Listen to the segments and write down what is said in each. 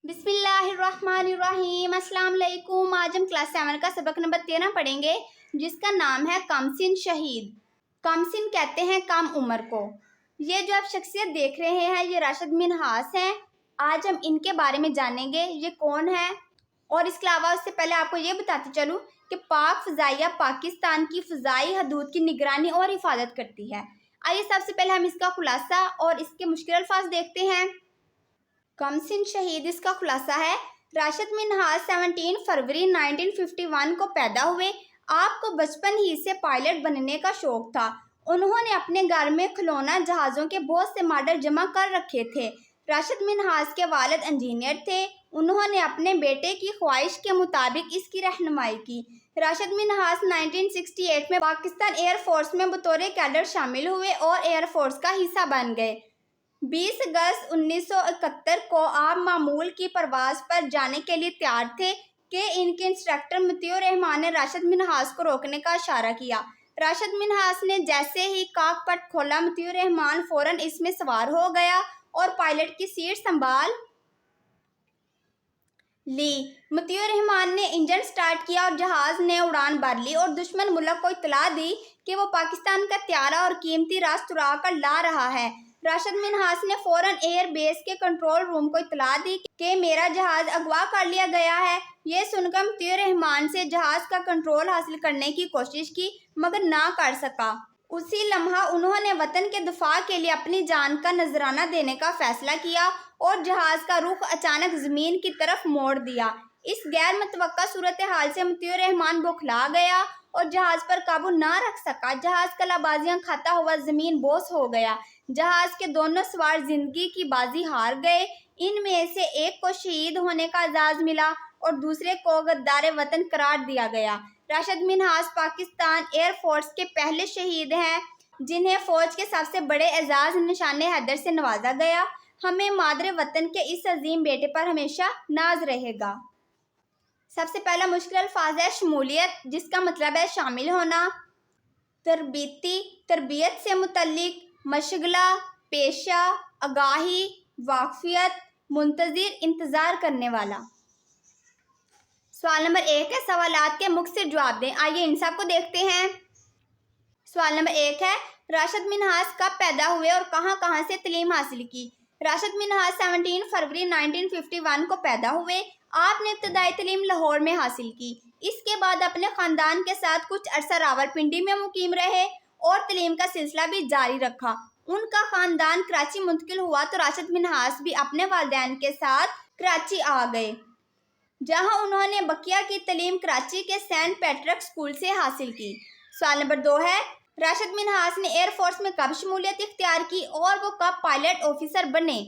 बिस्मिल्लाहिर्रहमानिर्रहीम। अस्सलाम वालेकुम। आज हम क्लास 7 का सबक नंबर 13 पढ़ेंगे, जिसका नाम है कमसिन शहीद। कमसिन कहते हैं कम उम्र को। ये जो आप शख्सियत देख रहे हैं, ये राशिद मिन्हास हैं। आज हम इनके बारे में जानेंगे, ये कौन है। और इसके अलावा उससे पहले आपको ये बताती चलूँ कि पाक फ़ज़ाइया पाकिस्तान की फ़ज़ाई हदूद की निगरानी और हिफाजत करती है। आइए सबसे पहले हम इसका खुलासा और इसके मुश्किल अल्फाज देखते हैं। कमसिन शहीद, इसका खुलासा है। राशिद मिन्हास 17 फरवरी 1951 को पैदा हुए। आपको बचपन ही से पायलट बनने का शौक था। उन्होंने अपने घर में खिलौना जहाज़ों के बहुत से मॉडल जमा कर रखे थे। राशिद मिन्हास के वालिद इंजीनियर थे। उन्होंने अपने बेटे की ख्वाहिश के मुताबिक इसकी रहनुमाई की। राशिद मिन्हास 1968 में पाकिस्तान एयर फोर्स में बतौर कैडेट शामिल हुए और एयर फोर्स का हिस्सा बन गए। 20 अगस्त 1971 को आप मामूल की परवाज़ पर जाने के लिए तैयार थे कि इनके इंस्ट्रक्टर मतीउर रहमान ने राशिद मिन्हास को रोकने का इशारा किया। राशिद मिन्हास ने जैसे ही कॉकपिट खोला, मतीउर रहमान फौरन इसमें सवार हो गया और पायलट की सीट संभाल ली। मतीउर रहमान ने इंजन स्टार्ट किया और जहाज़ ने उड़ान भर ली और दुश्मन मुल्क को इत्तला दी कि वो पाकिस्तान का त्यारा और कीमती राज चुरा कर ला रहा है। राशिद मिन्हास ने फौरन एयर बेस के कंट्रोल रूम को इत्तला दी कि मेरा जहाज़ अगवा कर लिया गया है। ये सुनकर मतीउर रहमान से जहाज़ का कंट्रोल हासिल करने की कोशिश की, मगर ना कर सका। उसी लम्हा उन्होंने वतन के दफा के लिए अपनी जान का नजराना देने का फैसला किया और जहाज़ का रुख अचानक ज़मीन की तरफ मोड़ दिया। इस गैर मुतवक्का सूरत हाल से मतीउर रहमान बौखला गया और जहाज़ पर काबू ना रख सका। जहाज़ कलाबाजियां खाता हुआ ज़मीन बोस हो गया। जहाज़ के दोनों सवार जिंदगी की बाजी हार गए। इनमें से एक को शहीद होने का एजाज़ मिला और दूसरे को गद्दार वतन करार दिया गया। राशिद मिन्हास पाकिस्तान एयर फोर्स के पहले शहीद हैं जिन्हें फ़ौज के सबसे बड़े एजाज़ निशाने हैदर से नवाजा गया। हमें मादरे वतन के इस अजीम बेटे पर हमेशा नाज रहेगा। सबसे पहला मुश्किल अल्फाज है शमूलियत, जिसका मतलब है शामिल होना। तरबियत से मुतल्लिक, मशगला, पेशा, आगाही, वाकफियत, मुंतज़िर, इंतज़ार करने वाला। सवाल नंबर 1 है, सवालात के मुख्तसर जवाब दें। आइए इन सब को देखते हैं। सवाल नंबर 1 है, राशिद मिन्हास कब पैदा हुए और कहाँ कहाँ से तालीम हासिल की। राशिद मिन्हास 17 फरवरी 1951 को पैदा हुए। आपने इब्तदाई तालीम लाहौर में हासिल की। इसके बाद अपने ख़ानदान के साथ कुछ अरसा रावलपिंडी में मुकीम रहे और तालीम का सिलसिला भी जारी रखा। उनका ख़ानदान कराची मुंतकिल हुआ तो राशिद मिन्हास भी अपने वालिदैन के साथ कराची आ गए, जहां उन्होंने बकिया की तालीम कराची के सेंट पैट्रिक स्कूल से हासिल की। सवाल नंबर 2 है, राशिद मिन्हास ने एयर फोर्स में कब शमूलियत इख्तियार की और वो कब पायलट ऑफिसर बने।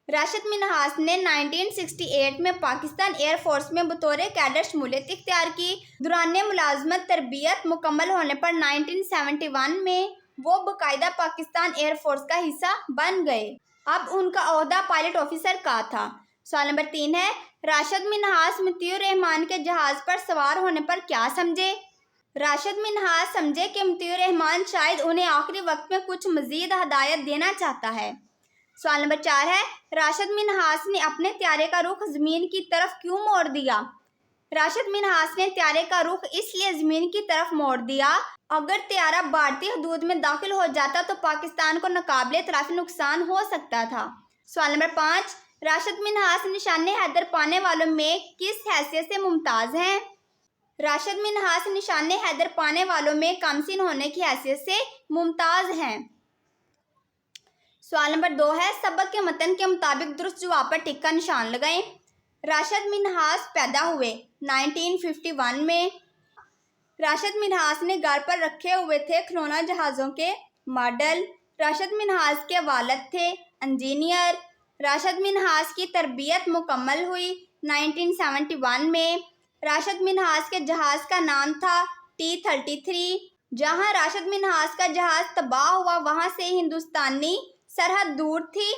राशिद मिन्हास ने 1968 में पाकिस्तान एयर फोर्स में बतौर कैडेट शमूलियत इख्तियार की। दौरान मुलाजमत तरबियत मुकम्मल होने पर 1971 में वो बाकायदा पाकिस्तान एयर फोर्स का हिस्सा बन गए। अब उनका ओहदा पायलट ऑफिसर का था। सवाल नंबर 3 है, राशिद मिन्हास मतीउर रहमान के जहाज़ पर सवार होने पर क्या समझे। राशिद मिन्हास समझे कि मतीउर रहमान शायद उन्हें आखिरी वक्त में कुछ मजीद हदायत देना चाहता है। सवाल नंबर 4 है, राशिद मिन्हास ने अपने त्यारे का रुख ज़मीन की तरफ क्यों मोड़ दिया। राशिद मिन्हास ने त्यारे का रुख इसलिए ज़मीन की तरफ मोड़ दिया, अगर त्यारा भारतीय हदूद में दाखिल हो जाता तो पाकिस्तान को नाकाबिले तराफी नुकसान हो सकता था। सवाल नंबर 5, राशिद मिन्हास निशाने हैदर पाने वालों में किस हैसियत से मुमताज़ हैं। राशिद मिन्हास निशाने हैदर पाने वालों में कमसिन होने की हैसियत से मुमताज़ हैं। सवाल नंबर 2 है, सबक के मतन के मुताबिक दुरुस्त जवाब पर टिक का निशान लगाएं। राशिद मिन्हास पैदा हुए 1951 में। राशिद मिन्हास ने घर पर रखे हुए थे खिलौना जहाज़ों के मॉडल। राशिद मिन्हास के वालिद थे इंजीनियर। राशिद मिन्हास की तरबियत मुकम्मल हुई 1971 में। राशिद मिन्हास के जहाज़ का नाम था T-33। जहां राशिद मिन्हास का जहाज़ तबाह हुआ, वहां से हिंदुस्तानी सरहद दूर थी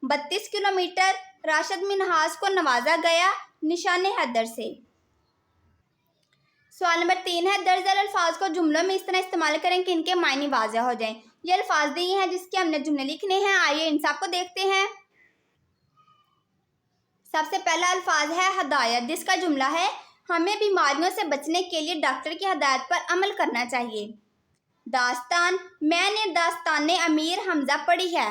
32 किलोमीटर। राशिद मिन्हास को नवाजा गया निशाने हैदर से। सवाल नंबर 3 है, दर्ज झैल अल्फाज को जुमलों में इस तरह इस्तेमाल करें कि इनके मायने वाज़ेह हो जाएं। ये अल्फाज दिए हैं जिसके हमने जुमले लिखने हैं। आइए इन सब को देखते हैं। سب سے پہلا الفاظ ہے ہدایت، جس کا جملہ ہے ہمیں بیماریوں سے بچنے کے لیے ڈاکٹر کی ہدایت پر عمل کرنا چاہیے۔ داستان، میں نے داستان امیر حمزہ پڑھی ہے۔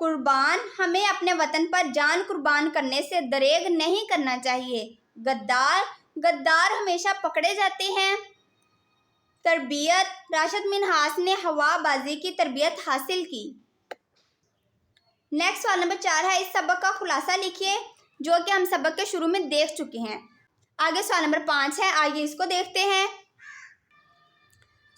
قربان، ہمیں اپنے وطن پر جان قربان کرنے سے دریغ نہیں کرنا چاہیے۔ غدار، غدار ہمیشہ پکڑے جاتے ہیں۔ تربیت، راشد منہاس نے ہوا بازی کی تربیت حاصل کی۔ نیکسٹ سوال نمبر 4 ہے، اس سبق کا خلاصہ لکھیے، جو کہ ہم سبق کے شروع میں دیکھ چکے ہیں۔ آگے سوال نمبر 5 ہے، آئیے اس کو دیکھتے ہیں۔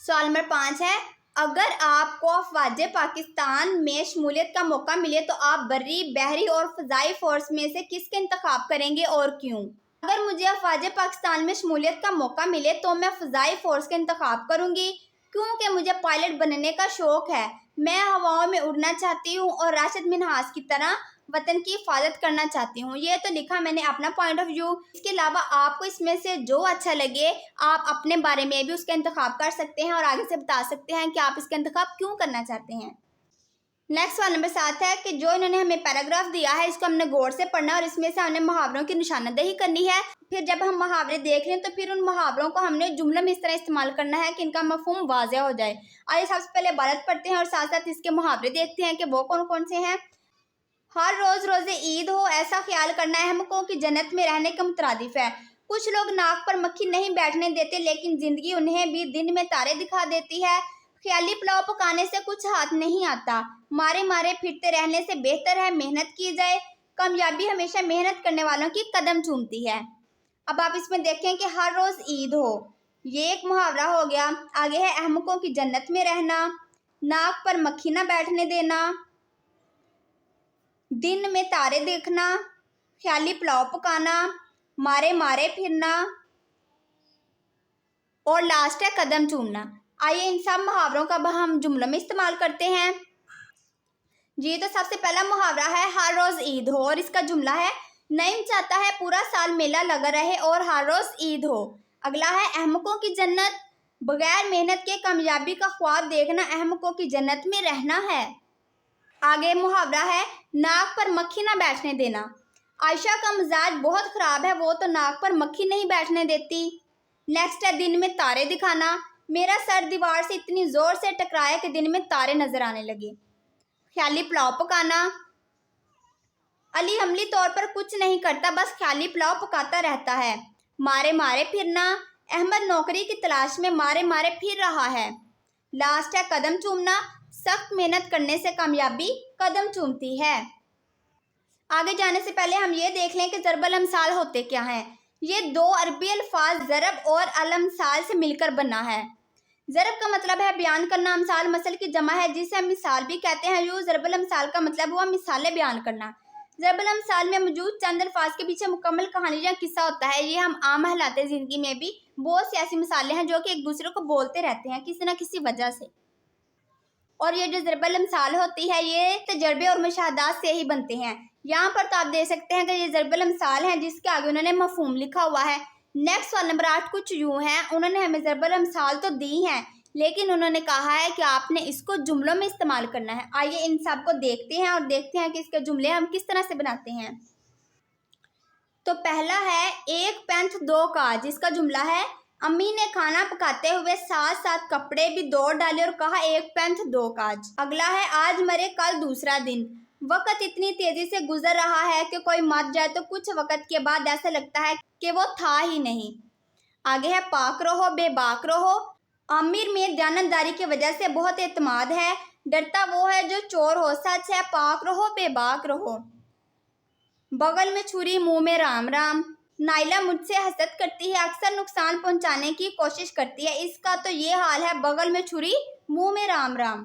سوال نمبر 5 ہے، اگر آپ کو افواج پاکستان میں شمولیت کا موقع ملے تو آپ بری، بحری اور فضائی فورس میں سے کس کا انتخاب کریں گے اور کیوں؟ اگر مجھے افواج پاکستان میں شمولیت کا موقع ملے تو میں فضائی فورس کا انتخاب کروں گی، کیونکہ مجھے پائلٹ بننے کا شوق ہے۔ میں ہواؤں میں اڑنا چاہتی ہوں اور راشد منہاس کی طرح وطن کی حفاظت کرنا چاہتی ہوں۔ یہ تو لکھا میں نے اپنا پوائنٹ آف ویو۔ اس کے علاوہ آپ کو اس میں سے جو اچھا لگے آپ اپنے بارے میں بھی اس کا انتخاب کر سکتے ہیں اور آگے سے بتا سکتے ہیں کہ آپ اس کا انتخاب کیوں کرنا چاہتے ہیں۔ نیکسٹ سوال نمبر 7 ہے کہ جو انہوں نے ہمیں پیراگراف دیا ہے اس کو ہم نے غور سے پڑھنا اور اس میں سے ہم نے محاوروں کی نشانہ دہی کرنی ہے۔ پھر جب ہم محاورے دیکھ لیں تو پھر ان محاوروں کو ہم نے جملوں میں اس طرح استعمال کرنا ہے کہ ان کا مفہوم واضح ہو جائے۔ آئیے سب سے پہلے عبارت پڑھتے ہیں اور ساتھ ساتھ اس کے محاورے دیکھتے ہیں کہ وہ کون کون سے ہیں۔ ہر روز روز عید ہو، ایسا خیال کرنا احمقوں کی جنت میں رہنے کے مترادف ہے۔ کچھ لوگ ناک پر مکھی نہیں بیٹھنے دیتے، لیکن زندگی انہیں بھی دن میں تارے دکھا دیتی ہے۔ خیالی پلاؤ پکانے سے کچھ ہاتھ نہیں آتا، مارے مارے پھرتے رہنے سے بہتر ہے محنت کی جائے۔ کامیابی ہمیشہ محنت کرنے والوں کی قدم چومتی ہے۔ اب آپ اس میں دیکھیں کہ ہر روز عید ہو، یہ ایک محاورہ ہو گیا۔ آگے ہے احمقوں کی جنت میں رہنا، ناک پر مکھی نہ بیٹھنے دینا، دن میں تارے دیکھنا، خیالی پلاؤ پکانا، مارے مارے پھرنا اور لاسٹ ہے قدم چومنا۔ آئیے ان سب محاوروں کا ہم جملوں میں استعمال کرتے ہیں۔ جی تو سب سے پہلا محاورہ ہے ہر روز عید ہو اور اس کا جملہ ہے نعیم چاہتا ہے پورا سال میلہ لگا رہے اور ہر روز عید ہو۔ اگلا ہے احمقوں کی جنت، بغیر محنت کے کامیابی کا خواب دیکھنا احمقوں کی جنت میں رہنا ہے۔ آگے محاورہ ہے ناک پر مکھی نہ بیٹھنے دینا۔ عائشہ کا مزاج بہت خراب ہے، وہ تو ناک پر مکھی نہیں بیٹھنے دیتی۔ نیکسٹ ہے دن میں تارے دکھانا، میرا سر دیوار سے اتنی زور سے ٹکرایا کہ دن میں تارے نظر آنے لگے۔ خیالی پلاؤ پکانا، علی عملی طور پر کچھ نہیں کرتا، بس خیالی پلاؤ پکاتا رہتا ہے۔ مارے مارے پھرنا، احمد نوکری کی تلاش میں مارے مارے پھر رہا ہے۔ لاسٹ ہے قدم چومنا، سخت محنت کرنے سے کامیابی قدم چومتی ہے۔ آگے جانے سے پہلے ہم یہ دیکھ لیں کہ ضرب الامثال ہوتے کیا ہیں۔ یہ دو عربی الفاظ ضرب اور الامثال سے مل کر بنا ہے۔ ضرب کا مطلب ہے بیان کرنا، امثال مثل کی جمع ہے جسے ہم مثال بھی کہتے ہیں۔ یوں ضرب الامثال کا مطلب ہوا مثالیں بیان کرنا۔ ضرب الامثال میں موجود چند الفاظ کے پیچھے مکمل کہانی یا قصہ ہوتا ہے۔ یہ ہم عام حالات زندگی میں بھی بہت سی ایسی مثالیں ہیں جو کہ ایک دوسرے کو بولتے رہتے ہیں کسی نہ کسی وجہ سے، اور یہ جو ضرب الامثال ہوتی ہے یہ تجربے اور مشاہدات سے ہی بنتے ہیں۔ یہاں پر تو آپ دیکھ سکتے ہیں کہ یہ ضرب الامثال ہیں جس کے آگے انہوں نے مفہوم لکھا ہوا ہے۔ نیکسٹ سوال نمبر 8 کچھ یوں ہے، انہوں نے ہمیں ضرب الامثال تو دی ہیں لیکن انہوں نے کہا ہے کہ آپ نے اس کو جملوں میں استعمال کرنا ہے۔ آئیے ان سب کو دیکھتے ہیں اور دیکھتے ہیں کہ اس کے جملے ہم کس طرح سے بناتے ہیں۔ تو پہلا ہے ایک پینتھ دو کاج، اس کا جملہ ہے امی نے کھانا پکاتے ہوئے ساتھ ساتھ کپڑے بھی دو ڈالے اور کہا ایک پینتھ دو کاج۔ اگلا ہے آج مرے کل دوسرا دن، وقت اتنی تیزی سے گزر رہا ہے کہ کوئی مر جائے تو کچھ وقت کے بعد ایسا لگتا ہے کہ وہ تھا ہی نہیں۔ آگے ہے پاک رہو بے باک رہو، عامر میں دیانتداری کی وجہ سے بہت اعتماد ہے، ڈرتا وہ ہے جو چور ہو، سچ ہے پاک رہو بے باک رہو۔ بغل میں چھری منہ میں رام رام، نائلہ مجھ سے حسد کرتی ہے، اکثر نقصان پہنچانے کی کوشش کرتی ہے، اس کا تو یہ حال ہے بغل میں چھری منہ میں رام رام۔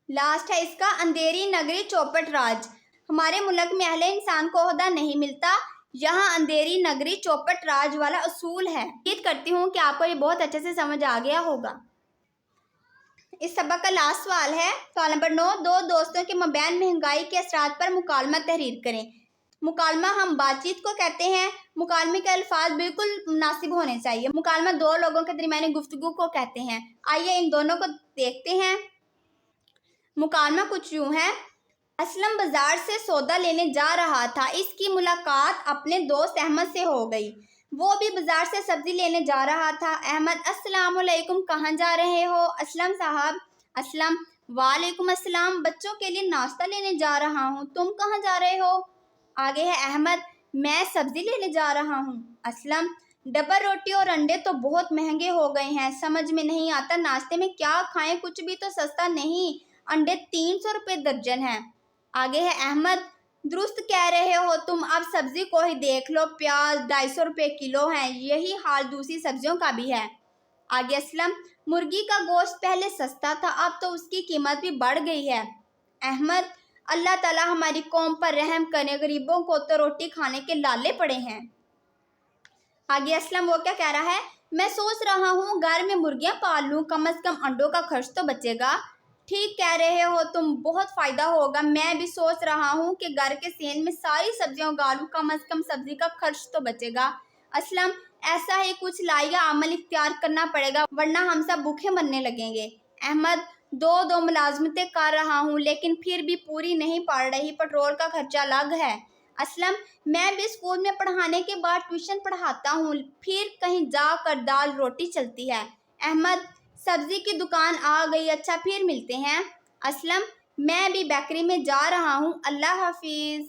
لاسٹ ہے اس کا اندھیری نگری چوپٹ راج، ہمارے ملک میں اہل انسان کو عہدہ نہیں ملتا، یہاں اندھیری نگری چوپٹ راج والا اصول ہے۔ امید کرتی ہوں کہ آپ کو یہ بہت اچھے سے سمجھ آ گیا ہوگا۔ اس سبق کا لاسٹ سوال ہے، سوال نمبر 9، دو دوستوں کے مابین مہنگائی کے اثرات پر مکالمہ تحریر کریں۔ مکالمہ ہم بات چیت کو کہتے ہیں، مکالمے کے الفاظ بالکل مناسب ہونے چاہیے۔ مکالمہ دو لوگوں کے درمیانی گفتگو کو کہتے ہیں۔ آئیے ان دونوں کو دیکھتے ہیں۔ مکالمہ کچھ یوں ہے، असलम बाजार से सौदा लेने जा रहा था। इसकी मुलाकात अपने दोस्त अहमद से हो गई। वो भी बाजार से सब्जी लेने जा रहा था। अहमद, अस्सलाम वालेकुम, कहाँ जा रहे हो? असलम साहब, असलम, वालेकुम अस्सलाम, बच्चों के लिए नाश्ता लेने जा रहा हूँ। तुम कहाँ जा रहे हो? आगे है अहमद, मैं सब्जी लेने जा रहा हूँ। असलम, डबल रोटी और अंडे तो बहुत महंगे हो गए हैं, समझ में नहीं आता नाश्ते में क्या खाएं, कुछ भी तो सस्ता नहीं, अंडे 300 रुपये दर्जन हैं। आगे है अहमद, दुरुस्त कह रहे हो तुम, अब सब्जी को ही देख लो, प्याज 250 रुपये किलो हैं, यही हाल दूसरी सब्जियों का भी है। आगे असलम, मुर्गी का गोश्त पहले सस्ता था, अब तो उसकी कीमत भी बढ़ गई है। अहमद, अल्लाह ताला हमारी कौम पर रहम करे, गरीबों को तो रोटी खाने के लाले पड़े हैं। आगे असलम वो क्या कह रहा है, मैं सोच रहा हूँ घर में मुर्गियाँ पाल लूँ, कम से कम अंडों का खर्च तो बचेगा। ठीक कह रहे हो तुम, बहुत फ़ायदा होगा। मैं भी सोच रहा हूँ कि घर के सेहन में सारी सब्जियाँ उगा लूँ, कम से कम सब्जी का खर्च तो बचेगा। असलम, ऐसा ही कुछ लाइया अमल इख्तियार करना पड़ेगा, वरना हम सब भूखे मरने लगेंगे। अहमद, दो मुलाजमतें कर रहा हूँ, लेकिन फिर भी पूरी नहीं पड़ रही, पेट्रोल का खर्चा अलग है। असलम, मैं भी स्कूल में पढ़ाने के बाद ट्यूशन पढ़ाता हूँ, फिर कहीं जाकर दाल रोटी चलती है। अहमद, सब्जी की दुकान आ गई, अच्छा फिर मिलते हैं। असलम, मैं भी बेकरी में जा रहा हूँ, अल्लाह हाफिज़।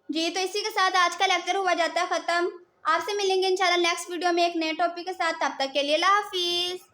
जी, तो इसी के साथ आज का लेक्चर हुआ जाता है ख़त्म। आपसे मिलेंगे इंशाल्लाह नेक्स्ट वीडियो में एक नए टॉपिक के साथ, तब तक के लिए अल्लाह हाफिज़।